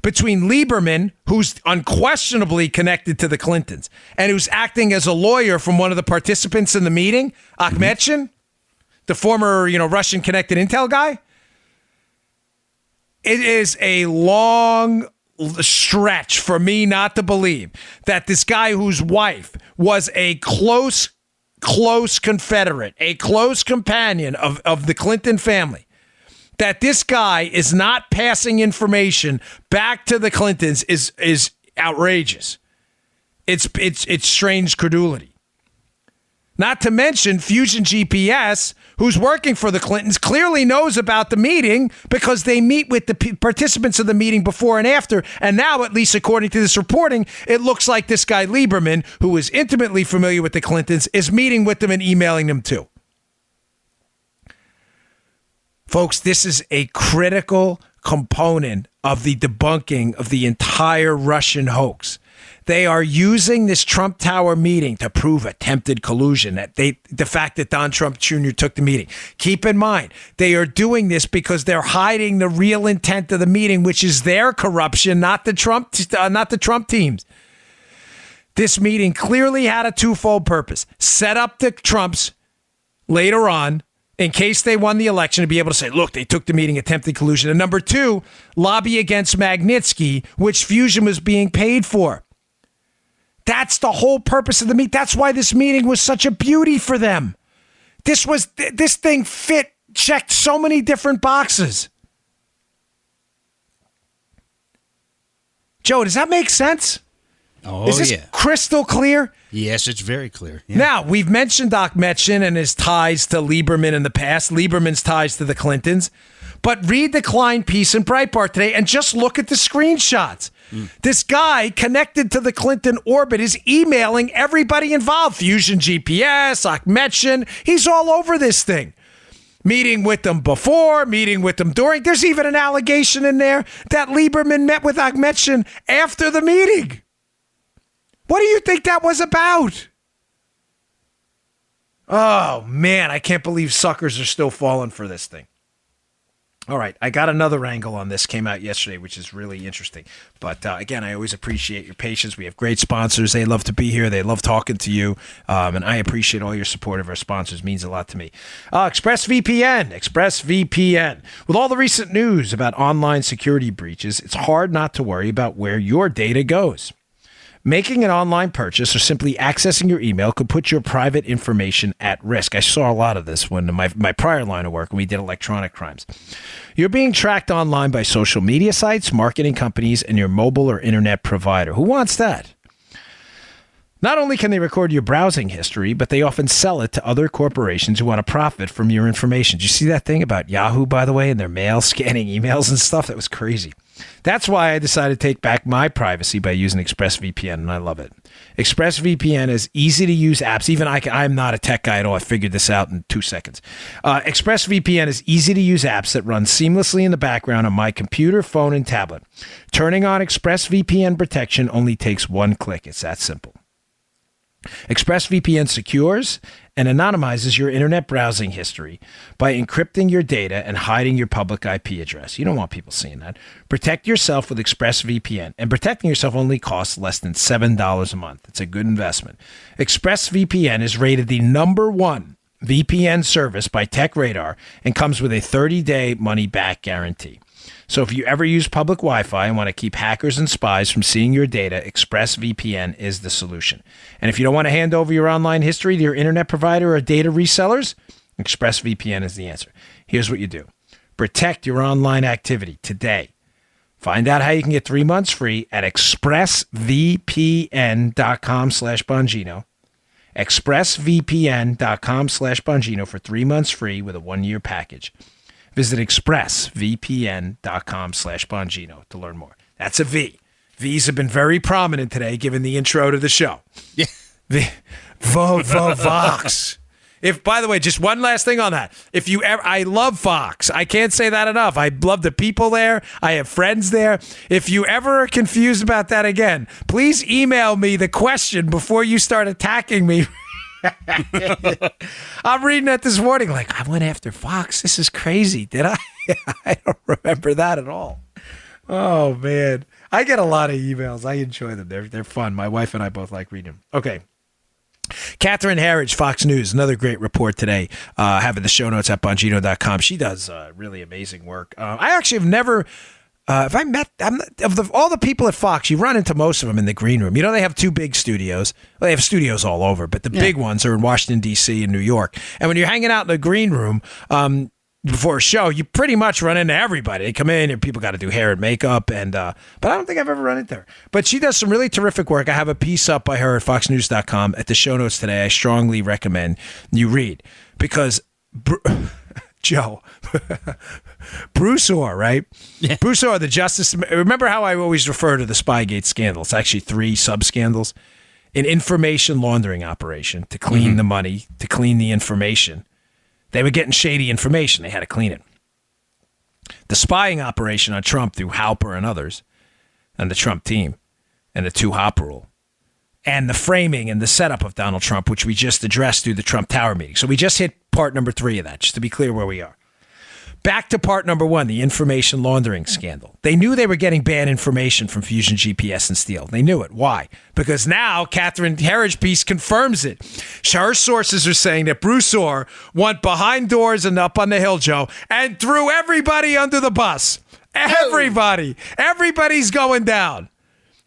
between Lieberman, who's unquestionably connected to the Clintons, and who's acting as a lawyer from one of the participants in the meeting, Akhmetshin, the former, Russian connected intel guy. It is a long stretch for me not to believe that this guy whose wife was a close Confederate, a close companion of the Clinton family, that this guy is not passing information back to the Clintons is outrageous. It's strange credulity. Not to mention Fusion GPS, who's working for the Clintons, clearly knows about the meeting because they meet with the participants of the meeting before and after. And now, at least according to this reporting, it looks like this guy Lieberman, who is intimately familiar with the Clintons, is meeting with them and emailing them too. Folks, this is a critical component of the debunking of the entire Russian hoax. They are using this Trump Tower meeting to prove attempted collusion, the fact that Don Trump Jr. took the meeting. Keep in mind, they are doing this because they're hiding the real intent of the meeting, which is their corruption, not the Trump teams. This meeting clearly had a twofold purpose. Set up the Trumps later on in case they won the election to be able to say, look, they took the meeting, attempted collusion. And number two, lobby against Magnitsky, which Fusion was being paid for. That's the whole purpose of the meeting. That's why this meeting was such a beauty for them. This thing checked so many different boxes. Joe, does that make sense? Oh, is this crystal clear? Yes, it's very clear. Yeah. Now, we've mentioned Akhmetshin and his ties to Lieberman in the past, Lieberman's ties to the Clintons. But read the Klein piece in Breitbart today and just look at the screenshots. This guy connected to the Clinton orbit is emailing everybody involved. Fusion GPS, Akhmetshin. He's all over this thing. Meeting with them before, meeting with them during. There's even an allegation in there that Lieberman met with Akhmetshin after the meeting. What do you think that was about? Oh, man, I can't believe suckers are still falling for this thing. All right, I got another angle on this, came out yesterday, which is really interesting. But again, I always appreciate your patience. We have great sponsors. They love to be here. They love talking to you. And I appreciate all your support of our sponsors. It means a lot to me. ExpressVPN. With all the recent news about online security breaches, it's hard not to worry about where your data goes. Making an online purchase or simply accessing your email could put your private information at risk. I saw a lot of this when my prior line of work when we did electronic crimes. You're being tracked online by social media sites, marketing companies, and your mobile or internet provider. Who wants that? Not only can they record your browsing history, but they often sell it to other corporations who want to profit from your information. Did you see that thing about Yahoo, by the way, and their mail scanning emails and stuff? That was crazy. That's why I decided to take back my privacy by using ExpressVPN, and I love it. ExpressVPN is easy-to-use apps. Even I'm not a tech guy at all. I figured this out in 2 seconds. ExpressVPN is easy-to-use apps that run seamlessly in the background on my computer, phone, and tablet. Turning on ExpressVPN protection only takes one click. It's that simple. ExpressVPN secures and anonymizes your internet browsing history by encrypting your data and hiding your public IP address. You don't want people seeing that. Protect yourself with ExpressVPN, and protecting yourself only costs less than $7 a month. It's a good investment. ExpressVPN is rated the #1 VPN service by TechRadar and comes with a 30-day money-back guarantee. So if you ever use public Wi-Fi and want to keep hackers and spies from seeing your data, ExpressVPN is the solution. And if you don't want to hand over your online history to your internet provider or data resellers, ExpressVPN is the answer. Here's what you do. Protect your online activity today. Find out how you can get 3 months free at expressvpn.com/Bongino. expressvpn.com/Bongino for 3 months free with a 1-year package. Visit expressvpn.com/Bongino to learn more. That's a V. V's have been very prominent today, given the intro to the show. Yeah. Vox. If, by the way, just one last thing on that. If you ever, I love Fox. I can't say that enough. I love the people there. I have friends there. If you ever are confused about that again, please email me the question before you start attacking me. I'm reading that this morning like, I went after Fox. This is crazy. Did I? I don't remember that at all. Oh, man. I get a lot of emails. I enjoy them. They're fun. My wife and I both like reading them. Okay. Catherine Herridge, Fox News, another great report today. Having the show notes at Bongino.com. She does really amazing work. I actually have never... if I met all the people at Fox, you run into most of them in the green room. You know, they have 2 big studios. Well, they have studios all over, but the big ones are in Washington, D.C. and New York. And when you're hanging out in the green room before a show, you pretty much run into everybody. They come in and people got to do hair and makeup. But I don't think I've ever run into her. But she does some really terrific work. I have a piece up by her at foxnews.com at the show notes today. I strongly recommend you read because... Joe, Bruce Orr, right? Yeah. Bruce Orr, the Justice. Remember how I always refer to the Spygate scandal? It's actually 3 sub-scandals. An information laundering operation to clean the money, to clean the information. They were getting shady information. They had to clean it. The spying operation on Trump through Halper and others, and the Trump team, and the 2-hop rule. And the framing and the setup of Donald Trump, which we just addressed through the Trump Tower meeting. So we just hit part number 3 of that, just to be clear where we are. Back to part number 1, the information laundering scandal. They knew they were getting bad information from Fusion GPS and Steele. They knew it. Why? Because now Catherine Herridge piece confirms it. Her sources are saying that Bruce Orr went behind doors and up on the hill, Joe, and threw everybody under the bus. Everybody. Everybody's going down.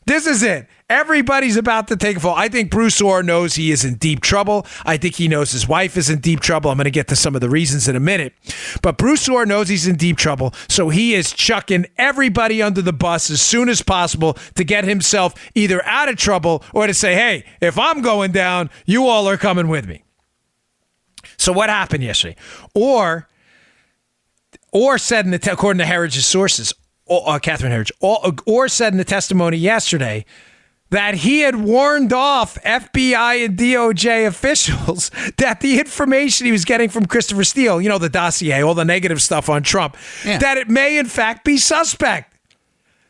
This is it. Everybody's about to take a fall. I think Bruce Orr knows he is in deep trouble. I think he knows his wife is in deep trouble. I'm going to get to some of the reasons in a minute. But Bruce Orr knows he's in deep trouble, so he is chucking everybody under the bus as soon as possible to get himself either out of trouble or to say, hey, if I'm going down, you all are coming with me. So what happened yesterday? Orr said, according to Herridge's sources, Catherine Herridge, Orr said in the testimony yesterday that he had warned off FBI and DOJ officials that the information he was getting from Christopher Steele, you know, the dossier, all the negative stuff on Trump, that it may in fact be suspect.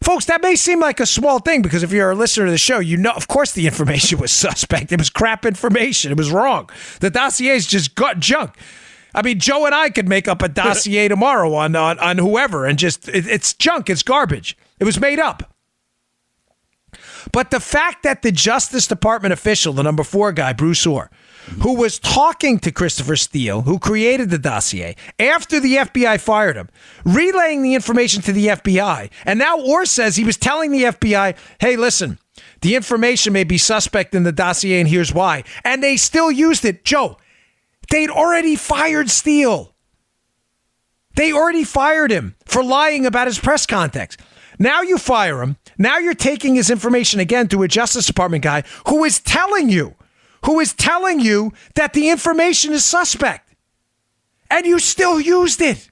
Folks, that may seem like a small thing because if you're a listener to the show, you know, of course the information was suspect. It was crap information. It was wrong. The dossier is just junk. I mean, Joe and I could make up a dossier tomorrow on whoever and just, it's junk. It's garbage. It was made up. But the fact that the Justice Department official, the number 4 guy, Bruce Orr, who was talking to Christopher Steele, who created the dossier, after the FBI fired him, relaying the information to the FBI, and now Orr says he was telling the FBI, hey, listen, the information may be suspect in the dossier, and here's why. And they still used it. Joe, they'd already fired Steele. They already fired him for lying about his press contacts. Now you fire him. Now you're taking his information again to a Justice Department guy who is telling you that the information is suspect. And you still used it.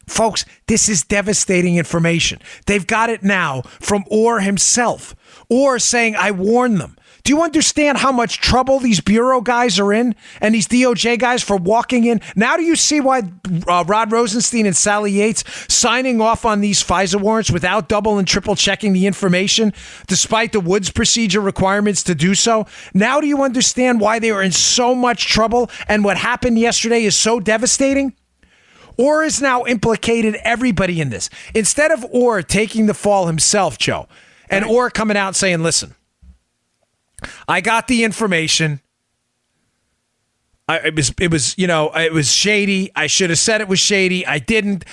Folks, this is devastating information. They've got it now from Orr himself. Orr saying, I warned them. Do you understand how much trouble these bureau guys are in and these DOJ guys for walking in? Now do you see why Rod Rosenstein and Sally Yates signing off on these FISA warrants without double and triple checking the information, despite the Woods procedure requirements to do so? Now do you understand why they are in so much trouble and what happened yesterday is so devastating? Orr has now implicated everybody in this. Instead of Orr taking the fall himself, Joe, and Orr coming out saying, listen, I got the information. It was shady. I should have said it was shady. I didn't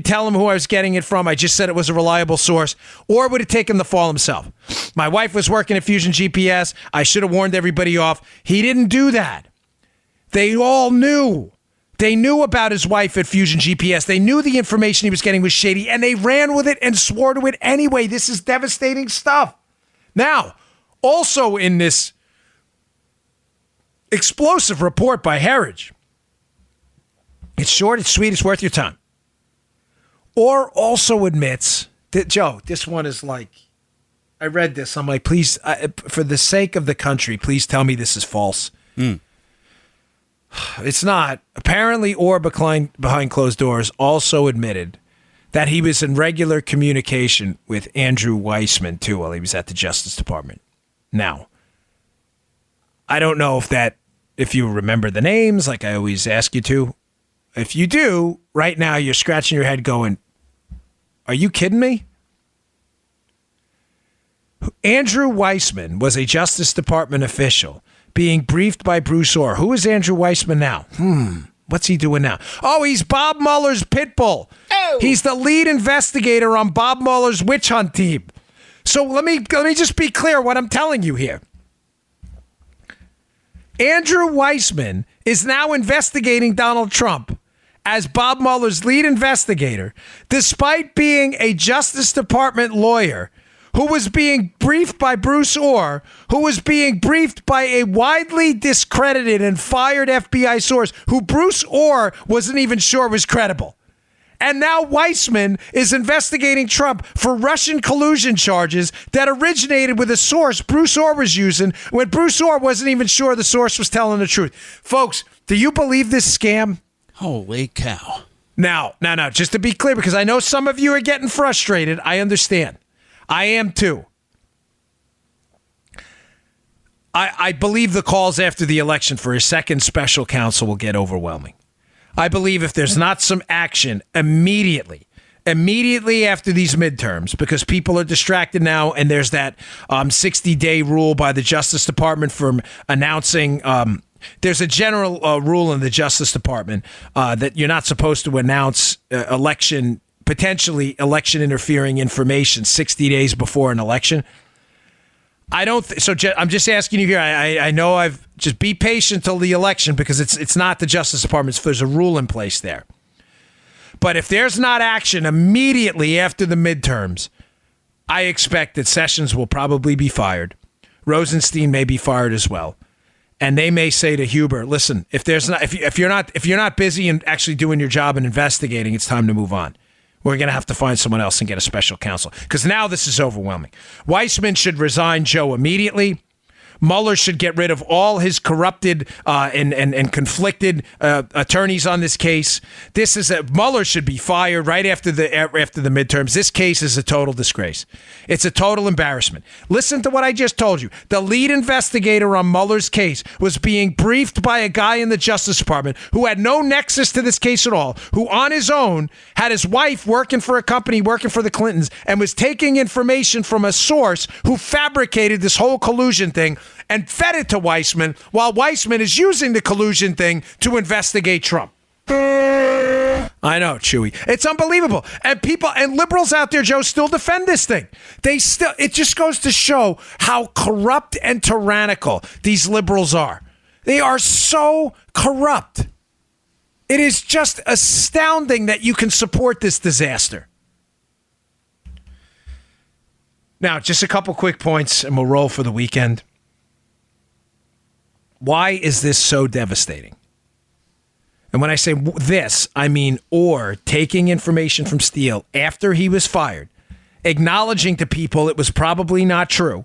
tell him who I was getting it from. I just said it was a reliable source. Orr would have taken the fall himself. My wife was working at Fusion GPS. I should have warned everybody off. He didn't do that. They all knew. They knew about his wife at Fusion GPS. They knew the information he was getting was shady, and they ran with it and swore to it anyway. This is devastating stuff. Now, also in this explosive report by Heritage, it's short, it's sweet, it's worth your time. Orr also admits that, Joe, this one is like, I read this. I'm like, please, for the sake of the country, please tell me this is false. It's not. Apparently, Orr behind closed doors also admitted that he was in regular communication with Andrew Weissman, too, while he was at the Justice Department. Now, I don't know if you remember the names, like I always ask you to. If you do, right now you're scratching your head going, are you kidding me? Andrew Weissman was a Justice Department official being briefed by Bruce Orr. Who is Andrew Weissman now? What's he doing now? Oh, he's Bob Mueller's pit bull. Oh. He's the lead investigator on Bob Mueller's witch hunt team. So let me just be clear what I'm telling you here. Andrew Weissman is now investigating Donald Trump as Bob Mueller's lead investigator, despite being a Justice Department lawyer who was being briefed by Bruce Orr, who was being briefed by a widely discredited and fired FBI source who Bruce Orr wasn't even sure was credible. And now Weissman is investigating Trump for Russian collusion charges that originated with a source Bruce Orr was using when Bruce Orr wasn't even sure the source was telling the truth. Folks, do you believe this scam? Holy cow. Now, just to be clear, because I know some of you are getting frustrated. I understand. I am too. I believe the calls after the election for a second special counsel will get overwhelming. I believe if there's not some action immediately after these midterms, because people are distracted now, and there's that 60-day rule by the Justice Department from announcing. There's a general rule in the Justice Department that you're not supposed to announce potentially election interfering information 60 days before an election. I'm just asking you here. I know I've just be patient till the election, because it's not the Justice Department. There's a rule in place there. But if there's not action immediately after the midterms, I expect that Sessions will probably be fired. Rosenstein may be fired as well. And they may say to Huber, listen, if you're not busy and actually doing your job and investigating, it's time to move on. We're going to have to find someone else and get a special counsel, because now this is overwhelming. Weissman should resign, Joe, immediately. Mueller should get rid of all his corrupted and conflicted attorneys on this case. Mueller should be fired right after the midterms. This case is a total disgrace. It's a total embarrassment. Listen to what I just told you. The lead investigator on Mueller's case was being briefed by a guy in the Justice Department who had no nexus to this case at all, who on his own had his wife working for a company working for the Clintons and was taking information from a source who fabricated this whole collusion thing and fed it to Weissman, while Weissman is using the collusion thing to investigate Trump. I know, Chewy. It's unbelievable. And people and liberals out there, Joe, still defend this thing. It just goes to show how corrupt and tyrannical these liberals are. They are so corrupt. It is just astounding that you can support this disaster. Now, just a couple quick points and we'll roll for the weekend. Why is this so devastating? And when I say this, I mean Orr taking information from Steele after he was fired, acknowledging to people it was probably not true,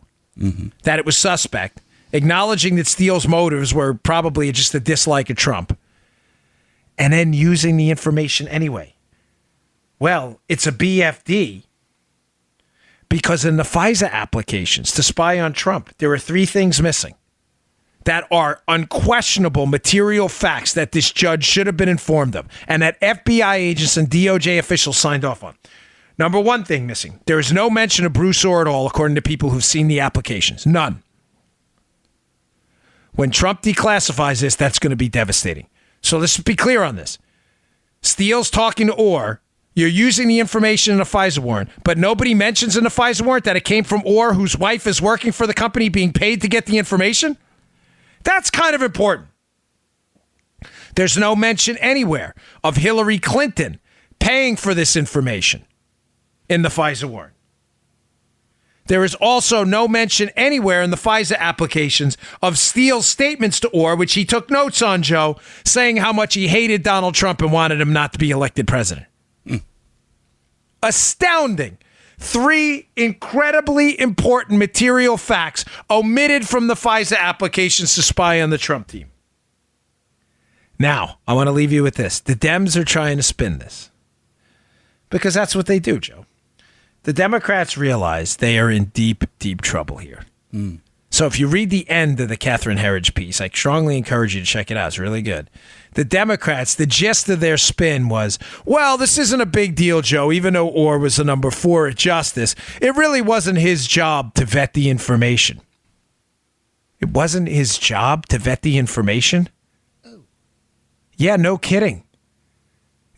that it was suspect, acknowledging that Steele's motives were probably just a dislike of Trump, and then using the information anyway. Well, it's a BFD because in the FISA applications to spy on Trump, there are 3 things missing that are unquestionable material facts that this judge should have been informed of and that FBI agents and DOJ officials signed off on. Number 1 thing missing. There is no mention of Bruce Orr at all, according to people who've seen the applications. None. When Trump declassifies this, that's going to be devastating. So let's be clear on this. Steele's talking to Orr. You're using the information in a FISA warrant, but nobody mentions in the FISA warrant that it came from Orr, whose wife is working for the company being paid to get the information? That's kind of important. There's no mention anywhere of Hillary Clinton paying for this information in the FISA warrant. There is also no mention anywhere in the FISA applications of Steele's statements to Orr, which he took notes on, Joe, saying how much he hated Donald Trump and wanted him not to be elected president. Astounding. 3 incredibly important material facts omitted from the FISA applications to spy on the Trump team. Now, I want to leave you with this. The Dems are trying to spin this because that's what they do, Joe. The Democrats realize they are in deep, deep trouble here. So if you read the end of the Catherine Herridge piece, I strongly encourage you to check it out. It's really good. The Democrats, the gist of their spin was, well, this isn't a big deal, Joe, even though Orr was the number 4 at Justice. It really wasn't his job to vet the information. It wasn't his job to vet the information? Yeah, no kidding.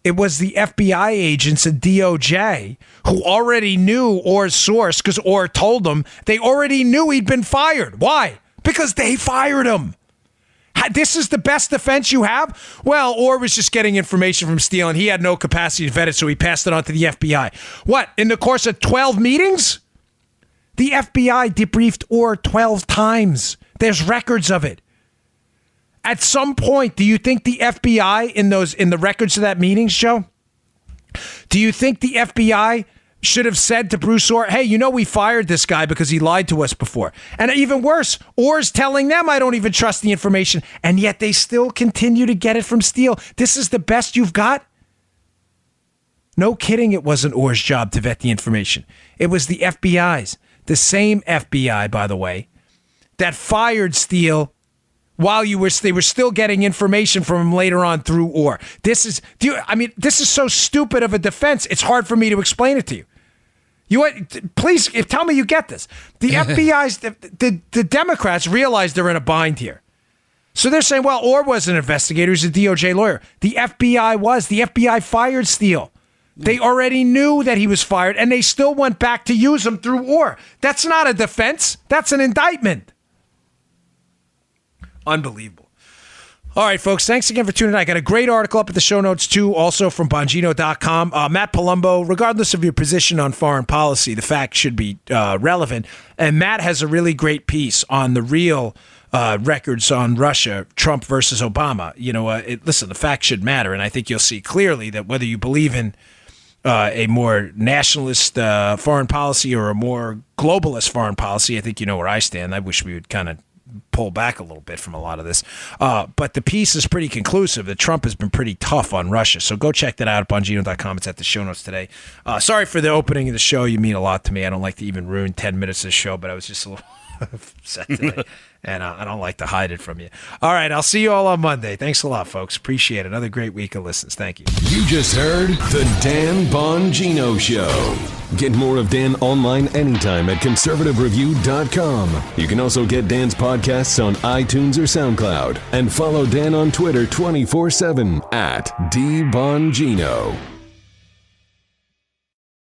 It was the FBI agents and DOJ who already knew Orr's source because Orr told them they already knew he'd been fired. Why? Because they fired him. This is the best defense you have? Well, Orr was just getting information from Steele and he had no capacity to vet it, so he passed it on to the FBI. What? In the course of 12 meetings? The FBI debriefed Orr 12 times. There's records of it. At some point, do you think the FBI in the records of that meetings, Joe? Do you think the FBI should have said to Bruce Orr, hey, you know we fired this guy because he lied to us before? And even worse, Orr's telling them I don't even trust the information, and yet they still continue to get it from Steele. This is the best you've got? No kidding, it wasn't Orr's job to vet the information. It was the FBI's. The same FBI, by the way, that fired Steele while they were still getting information from him later on through Orr. This is so stupid of a defense. It's hard for me to explain it to you. Please tell me you get this. The FBI's, the Democrats realize they're in a bind here. So they're saying, well, Orr was an investigator. He's a DOJ lawyer. The FBI was. The FBI fired Steele. They already knew that he was fired, and they still went back to use him through Orr. That's not a defense. That's an indictment. Unbelievable. All right, folks, thanks again for tuning in. I got a great article up at the show notes, too, also from Bongino.com. Matt Palumbo, regardless of your position on foreign policy, the facts should be relevant. And Matt has a really great piece on the real records on Russia, Trump versus Obama. Listen, the facts should matter, and I think you'll see clearly that whether you believe in a more nationalist foreign policy or a more globalist foreign policy, I think you know where I stand. I wish we would kind of pull back a little bit from a lot of this. But the piece is pretty conclusive that Trump has been pretty tough on Russia. So go check that out at Bongino.com. It's at the show notes today. Sorry for the opening of the show. You mean a lot to me. I don't like to even ruin 10 minutes of the show, but I was just a little upset today. And I don't like to hide it from you. All right, I'll see you all on Monday. Thanks a lot, folks. Appreciate it. Another great week of listens. Thank you. You just heard The Dan Bongino Show. Get more of Dan online anytime at conservativereview.com. You can also get Dan's podcasts on iTunes or SoundCloud. And follow Dan on Twitter 24/7 at DBongino.